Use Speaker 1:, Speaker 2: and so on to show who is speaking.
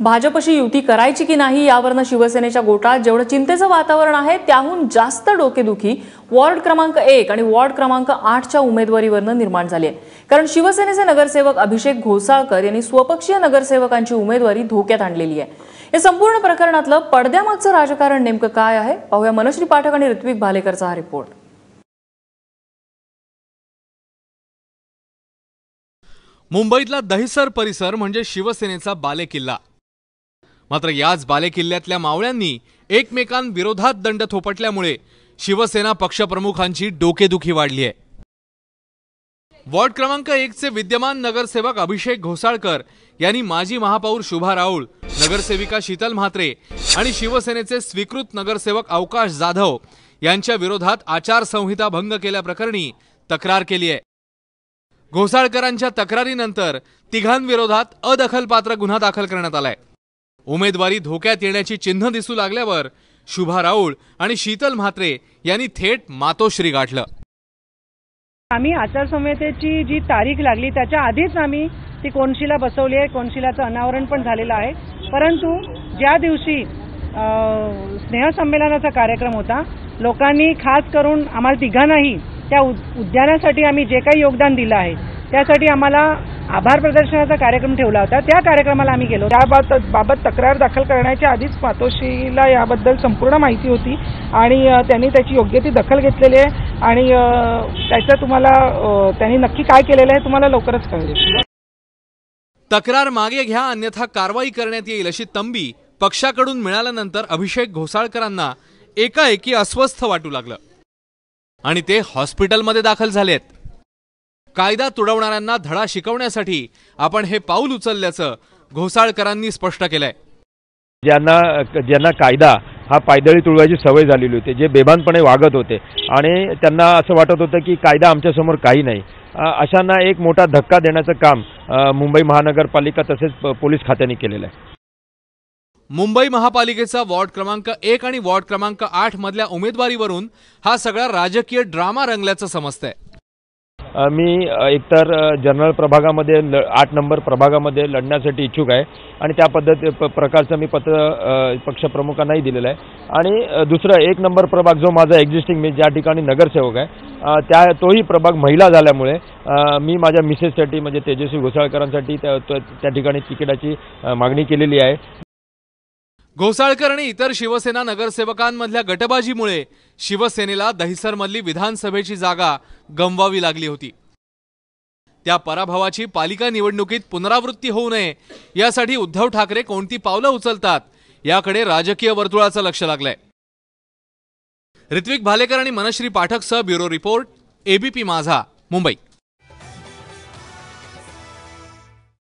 Speaker 1: भाजपशी युती करायची की नाही यावरनं शिवसेनेच्या गोटात जेवढं चिंतेचं वातावरण आहे त्याहून जास्त डोकेदुखी वॉर्ड क्रमांक 1 आणि वॉर्ड क्रमांक 8च्या उमेदवारीवरनं निर्माण झाली आहे। कारण शिवसेनेचे नगरसेवक अभिषेक घोसाळकर यांनी स्वपक्षीय नगरसेवकांची उमेदवारी धोक्यात आणलेली आहे। या संपूर्ण प्रकरणातलं पडद्यामागचं राजकारण नेमकं काय आहे पाहूया मनश्री पाठक आणि ऋत्विक भालेकरचा हा रिपोर्ट।
Speaker 2: मुंबईतला दहिसर परिसर म्हणजे शिवसेनेचा बालेकिल्ला। मात्र याच बालेकिल्ल्यातल्या मावळ्यांनी एकमेकांविरोधात दंड थोपटल्यामुळे शिवसेना पक्षप्रमुखांची डोकेदुखी वाढली आहे। वॉर्ड क्रमांक 1 चे विद्यमान नगरसेवक अभिषेक घोसाळकर यांनी माजी महापौर शुभा राऊळ, नगरसेविका शीतल म्हात्रे आणि शिवसेनेचे स्वीकृत नगरसेवक अवकाश जाधव यांच्या विरोधात आचारसंहिता भंग केल्याप्रकरणी तक्रार केली आहे। घोसाळकरांच्या तक्रारीनंतर तिघांविरोधात अदखलपात्र गुन्हा दाखल करण्यात आलाय। उमेदवारी धोक्यात येण्याची चिन्ह दिसू लागल्यावर शुभा राऊळ आणि शीतल म्हात्रे यांनी थेट मातोश्री गाठलं।
Speaker 3: आम्ही आचारसंहितेची जी तारीख लागली त्याच्या आधीच आम्ही ती कोनशिला बसवली आहे। कोनशिलाचं अनावरण पण झालेलं आहे। परंतु ज्या दिवशी स्नेहसंमेलनाचा कार्यक्रम होता, लोकांनी खास करून आम्हाला तिघांनाही त्या उद्यानासाठी आम्ही जे काही योगदान दिलं आहे त्यासाठी आम्हाला आभार प्रदर्शनाचा कार्यक्रम ठेवला होता। त्या कार्यक्रमाला आम्ही गेलो। त्याबाबत तक्रार दाखल करण्याच्या आधीच मातोश्रीला याबद्दल संपूर्ण माहिती होती आणि त्यांनी त्याची योग्य ती दखल घेतलेली आहे आणि त्याचं तुम्हाला त्यांनी नक्की काय केलेलं आहे तुम्हाला लवकरच कळेल।
Speaker 2: तक्रार मागे घ्या अन्यथा कारवाई करण्यात येईल अशी तंबी पक्षाकडून मिळाल्यानंतर अभिषेक घोसाळकरांना एकाएकी अस्वस्थ वाटू लागलं आणि ते हॉस्पिटलमध्ये दाखल झालेत। कायदा तुडवणाऱ्यांना धडा शिकवण्यासाठी आपण हे पाऊल उचलल्याचं घोसाळकरांनी स्पष्ट केलंय।
Speaker 4: ज्यांना कायदा हा पायदळी तुडवायची सवय झालेली होती, जे बेभानपणे वागत होते आणि त्यांना असं वाटत होतं की कायदा आमच्या समोर काही नाही, अशांना एक मोठा धक्का देण्याचं काम मुंबई महानगरपालिका तसेच पोलीस खात्याने केलेलं आहे।
Speaker 2: मुंबई महापालिकेचा वॉर्ड क्रमांक 1 आणि वॉर्ड क्रमांक 8 मधल्या उमेदवारीवरून हा सगळा राजकीय ड्रामा रंगल्याचं समजतंय।
Speaker 4: मी एकतर जनरल प्रभागामध्ये 8 नंबर प्रभागामध्ये लढण्यासाठी इच्छुक आहे आणि त्या प्रकारचं मी पत्र पक्षप्रमुखांनाही दिलेलं आहे आणि दुसरं 1 नंबर प्रभाग जो माझा एक्झिस्टिंग मी ज्या ठिकाणी नगरसेवक आहे तोही प्रभाग महिला झाल्यामुळे मी माझ्या मिसेससाठी म्हणजे तेजस्वी घोसाळकरांसाठी त्या ठिकाणी तिकिटाची मागणी केलेली आहे।
Speaker 2: घोसाळकर आणि इतर शिवसेना नगरसेवकांमधल्या गटबाजीमुळे शिवसेनेला दहिसरमधली विधानसभेची जागा गमवावी लागली होती। त्या पराभवाची पालिका निवडणुकीत पुनरावृत्ती होऊ नये यासाठी उद्धव ठाकरे कोणती पावलं उचलतात याकडे राजकीय वर्तुळाचं लक्ष लागलंय। ऋत्विक भालेकर आणि मनश्री पाठकसह ब्युरो रिपोर्ट, एबीपी माझा, मुंबई।